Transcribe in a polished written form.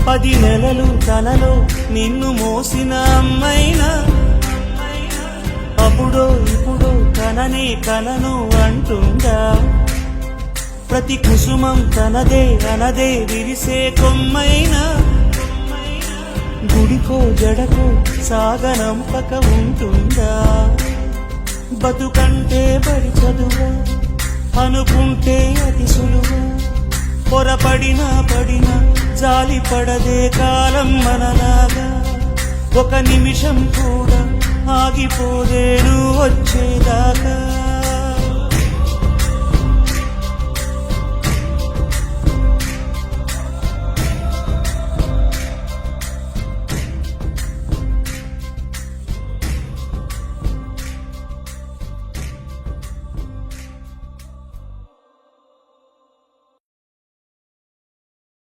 10 నెలలు తనలో నిన్ను మోసిన అమ్మైనా అప్పుడో ఇప్పుడో కననే కనను అంటుందా ప్రతి కుసుమం తనదే అనదే విరిసే కొమ్మైనా గుడికో జడకో సాగనంపక ఉంటుందా బతుకంటే బడి చదువా అనుకుంటే అతి సులువా పొరపడినా పడినా జాలి పడదే కాలం మనలాగా ఒక నిమిషం కూడా ఆగిపోదే నువ్వు వచ్చేదాకా